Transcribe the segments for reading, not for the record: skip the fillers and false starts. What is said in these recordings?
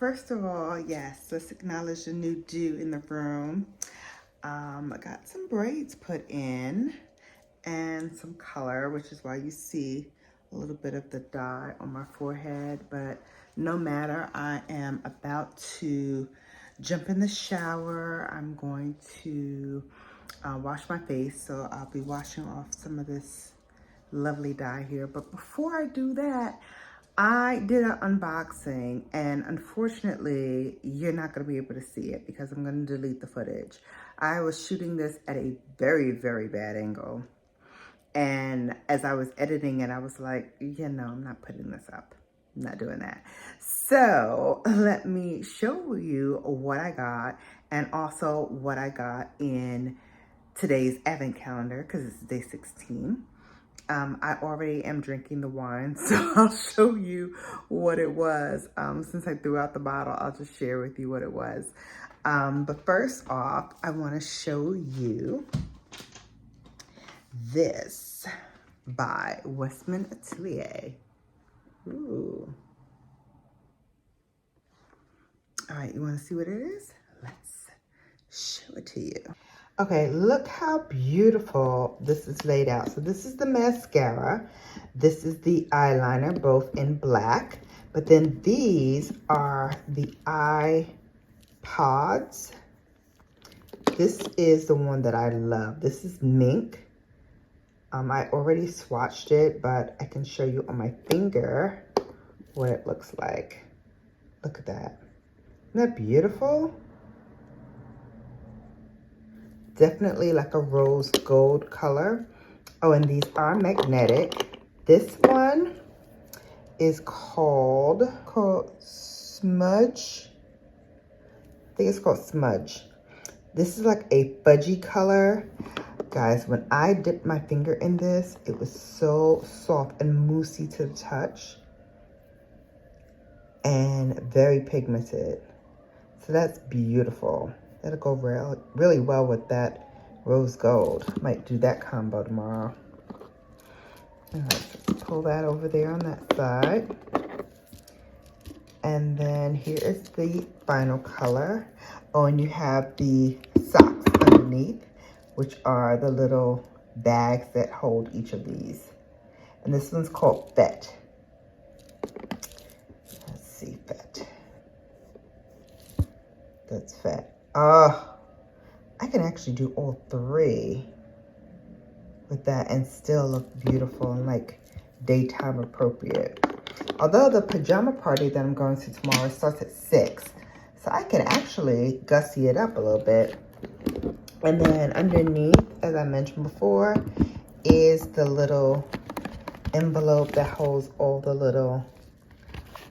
first of all, yes, let's acknowledge the new dew in the room. I got some braids put in and some color, which is why you see a little bit of the dye on my forehead, but no matter, I am about to jump in the shower. I'm going to wash my face, so I'll be washing off some of this lovely dye here. But before I do that, I did an unboxing, and unfortunately, you're not going to be able to see it because I'm going to delete the footage. I was shooting this at a very, very bad angle. And as I was editing it, I was like, yeah, no, I'm not putting this up. I'm not doing that. So let me show you what I got and also what I got in today's advent calendar because it's day 16. I already am drinking the wine, so I'll show you what it was. Since I threw out the bottle, I'll just share with you what it was. But first off, I want to show you this by Westman Atelier. Ooh. All right, you want to see what it is? Let's show it to you. Okay, look how beautiful this is laid out. So this is the mascara. This is the eyeliner, both in black. But then these are the eye pods. This is the one that I love. This is Mink. I already swatched it, but I can show you on my finger what it looks like. Look at that. Isn't that beautiful? Definitely like a rose gold color. Oh, and these are magnetic. This one is called Smudge. I think it's called Smudge. This is like a fudgy color. Guys, when I dipped my finger in this, it was so soft and moussey to the touch. And very pigmented. So that's beautiful. That'll go really well with that rose gold. Might do that combo tomorrow. All right, so pull that over there on that side. And then here is the final color. Oh, and you have the socks underneath, which are the little bags that hold each of these. And this one's called Fete. Let's see, Fete. That's Fete. Oh, I can actually do all three with that and still look beautiful and like daytime appropriate. Although the pajama party that I'm going to tomorrow starts at 6, so I can actually gussy it up a little bit. And then underneath, as I mentioned before, is the little envelope that holds all the little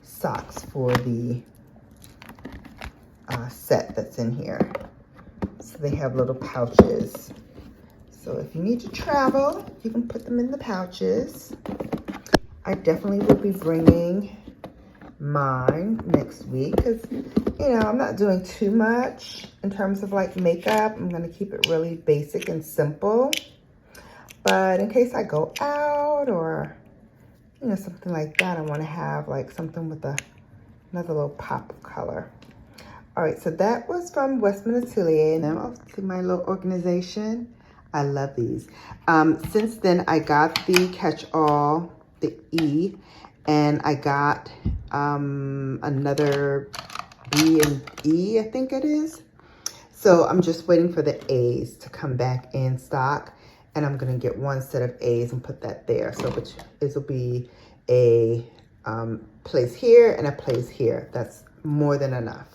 socks for the set that's in here. So they have little pouches. So if you need to travel, you can put them in the pouches. I definitely will be bringing mine next week because, you know, I'm not doing too much in terms of like makeup. I'm going to keep it really basic and simple. But in case I go out or, you know, something like that, I want to have like something with another little pop of color. All right, so that was from Westman Atelier. Now off to my little organization. I love these. Since then, I got the catch-all, the E, and I got another B and E, I think it is. So I'm just waiting for the A's to come back in stock, and I'm gonna get one set of A's and put that there. So which this will be a place here and a place here. That's more than enough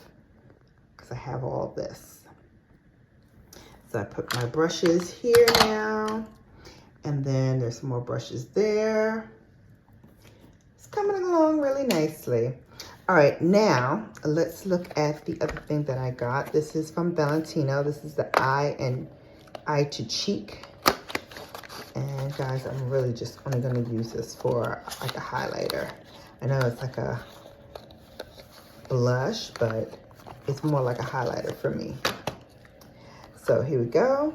because I have all this. So I put my brushes here now, and then there's some more brushes there. It's coming along really nicely. All right, now let's look at the other thing that I got. This is from Valentino. This is the eye to cheek. And guys, I'm really just only gonna use this for like a highlighter. I know it's like a blush, but it's more like a highlighter for me. So here we go.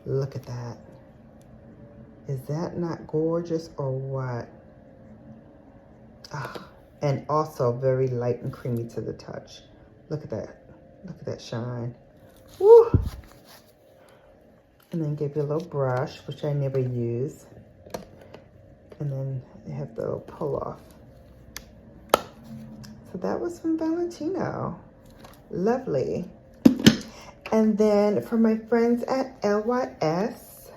Look at that. Is that not gorgeous or what? And also very light and creamy to the touch. Look at that. Look at that shine. Woo! And then give you a little brush, which I never use. And then you have the little pull off. So that was from Valentino. Lovely. And then for my friends at LYS,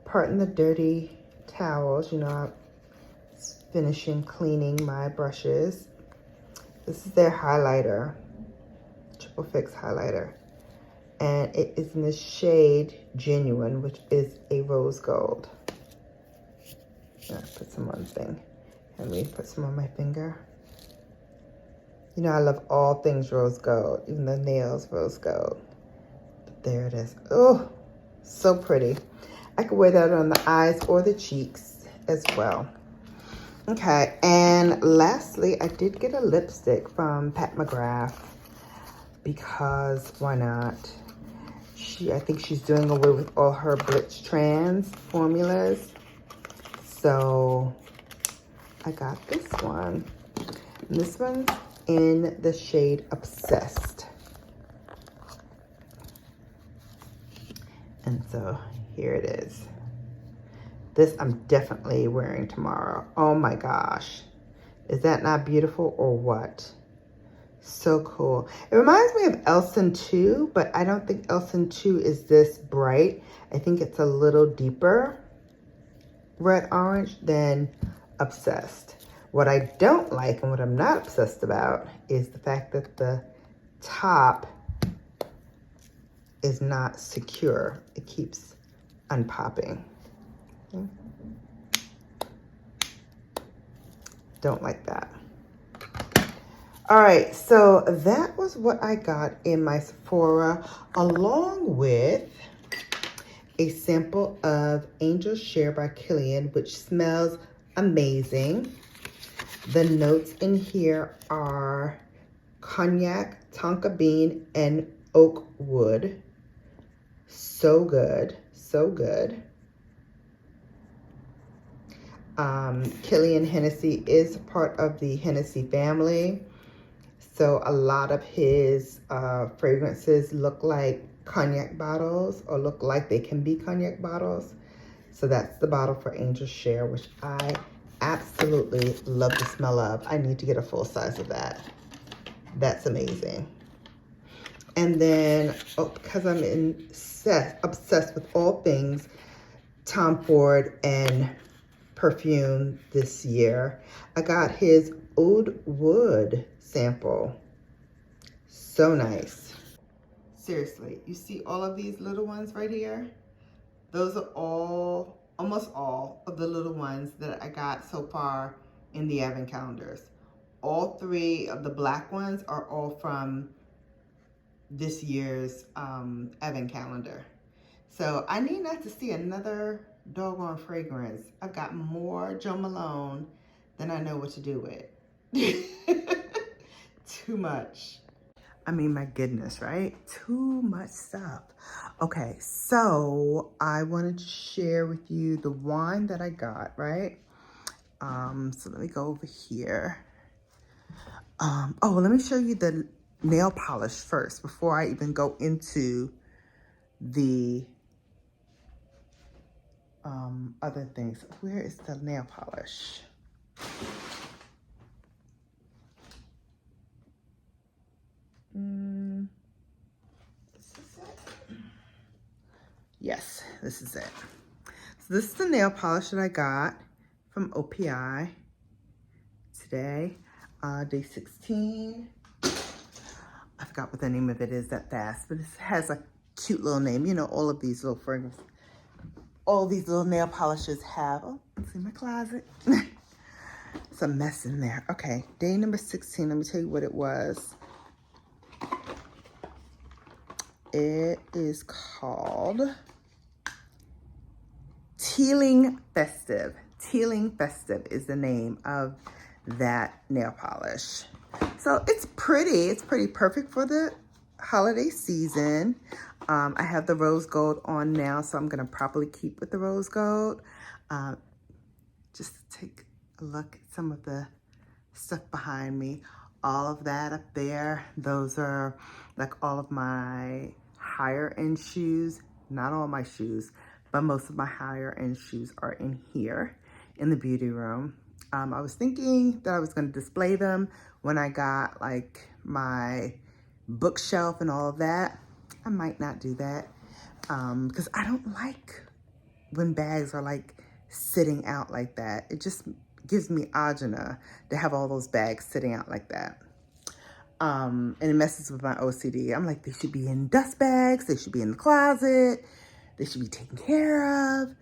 pardon the dirty towels, you know, I'm finishing cleaning my brushes. This is their highlighter, triple fix highlighter. And it is in the shade Genuine, which is a rose gold. Put some on the thing. Let me put some on my finger. You know, I love all things rose gold, even the nails rose gold. But there it is. Oh, so pretty. I could wear that on the eyes or the cheeks as well. Okay, and lastly, I did get a lipstick from Pat McGrath because why not? I think she's doing away with all her Blitz Trans formulas. So I got this one. And this one's in the shade Obsessed. And so here it is. This I'm definitely wearing tomorrow. Oh my gosh. Is that not beautiful or what? So cool. It reminds me of Elson 2, but I don't think Elson 2 is this bright. I think it's a little deeper red orange than Obsessed. What I don't like and what I'm not obsessed about is the fact that the top is not secure. It keeps unpopping. Okay. Don't like that. All right, so that was what I got in my Sephora, along with a sample of Angel Share by Kilian, which smells amazing. The notes in here are cognac, tonka bean, and oak wood. So good, so good. Kilian Hennessy is part of the Hennessy family. So a lot of his fragrances look like cognac bottles or look like they can be cognac bottles. So that's the bottle for Angel Share, which I absolutely love the smell of. I need to get a full size of that. That's amazing. And then, because I'm obsessed with all things Tom Ford and perfume this year, I got his Oud Wood sample. So nice. Seriously, you see all of these little ones right here? Those are almost all of the little ones that I got so far in the advent calendars. All three of the black ones are all from this year's advent calendar. So I need not to see another doggone fragrance. I've got more Jo Malone than I know what to do with. Too much. I mean, my goodness, right? Too much stuff. Okay, so I wanted to share with you the wine that I got, right? So let me go over here. Let me show you the nail polish first before I even go into the other things. Where is the nail polish? This is it. Yes, this is it. So this is the nail polish that I got from OPI today, day 16. I forgot what the name of it is that fast, but it has a cute little name. You know, all of these little fragrances, all these little nail polishes have. Oh, it's in my closet. It's a mess in there. Okay, day number 16. Let me tell you what it was. It is called Tealing Festive. Tealing Festive is the name of that nail polish. So it's pretty. It's pretty perfect for the holiday season. I have the rose gold on now, so I'm going to probably keep with the rose gold. Just to take a look at some of the stuff behind me. All of that up there, those are like all of my higher end shoes. Not all my shoes, but most of my higher end shoes are in here in the beauty room. I was thinking that I was going to display them when I got like my bookshelf and all of that. I might not do that because I don't like when bags are like sitting out like that. It just gives me agita to have all those bags sitting out like that. And it messes with my OCD. I'm like, they should be in dust bags. They should be in the closet. They should be taken care of.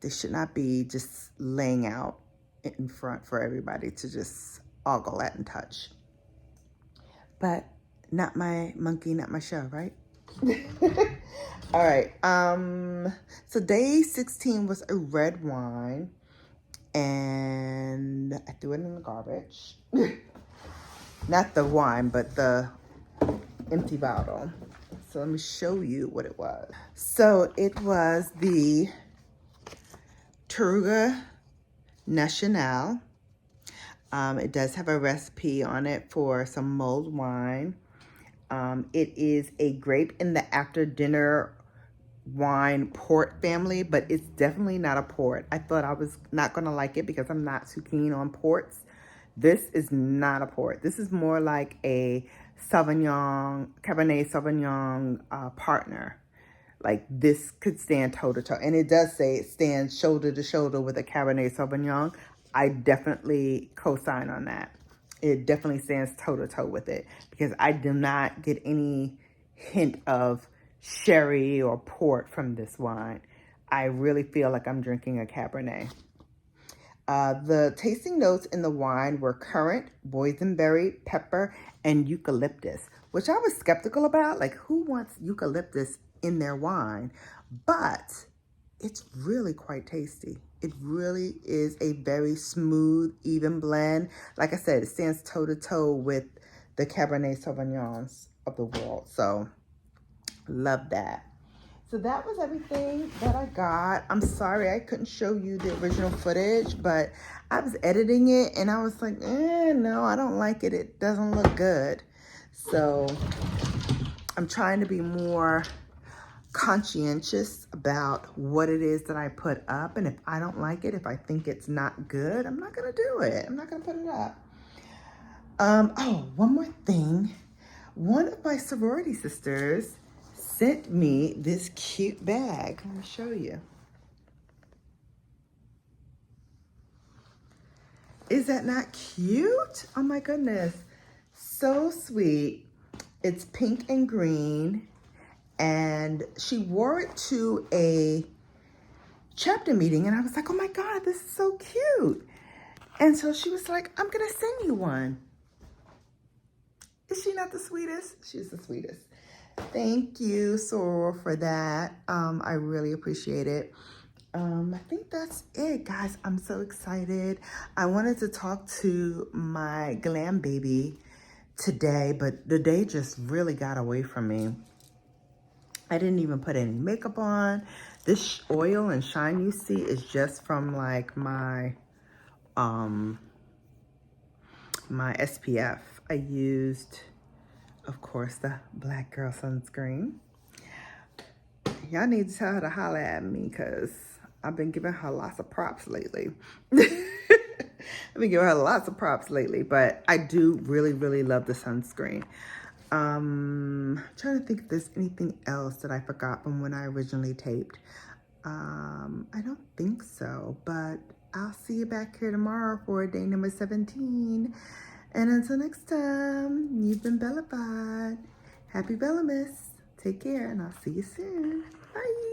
They should not be just laying out in front for everybody to just ogle at and touch. But not my monkey, not my show, right? All right. So day 16 was a red wine, and I threw it in the garbage. Not the wine, but the empty bottle. So let me show you what it was. So it was the Taruga Nacional. It does have a recipe on it for some mulled wine. It is a grape in the after dinner wine port family, but it's definitely not a port. I thought I was not going to like it because I'm not too keen on ports. This is not a port. This is more like a Sauvignon, Cabernet Sauvignon partner. Like this could stand toe to toe. And it does say it stands shoulder to shoulder with a Cabernet Sauvignon. I definitely co-sign on that. It definitely stands toe to toe with it because I do not get any hint of sherry or port from this wine. I really feel like I'm drinking a Cabernet. The tasting notes in the wine were currant, boysenberry, pepper, and eucalyptus, which I was skeptical about. Like, who wants eucalyptus in their wine? But it's really quite tasty. It really is a very smooth, even blend. Like I said, it stands toe to toe with the Cabernet Sauvignons of the world. So, love that. So that was everything that I got. I'm sorry I couldn't show you the original footage, but I was editing it and I was like, no, I don't like it. It doesn't look good. So I'm trying to be more conscientious about what it is that I put up. And if I don't like it, if I think it's not good, I'm not going to do it. I'm not going to put it up. Oh, one more thing. One of my sorority sisters sent me this cute bag. Let me show you. Is that not cute? Oh my goodness. So sweet. It's pink and green. And she wore it to a chapter meeting. And I was like, oh my God, this is so cute. And so she was like, I'm going to send you one. Is she not the sweetest? She's the sweetest. Thank you, Soror, for that. I really appreciate it. I think that's it, guys. I'm so excited. I wanted to talk to my glam baby today, but the day just really got away from me. I didn't even put any makeup on. This oil and shine you see is just from like my my SPF. I used, of course, the Black Girl sunscreen. Y'all need to tell her to holler at me because I've been giving her lots of props lately. I've been giving her lots of props lately, but I do really, really love the sunscreen. Trying to think if there's anything else that I forgot from when I originally taped. I don't think so, but I'll see you back here tomorrow for day number 17. And until next time, you've been Bellafied. Happy BELLAMAS. Take care, and I'll see you soon. Bye.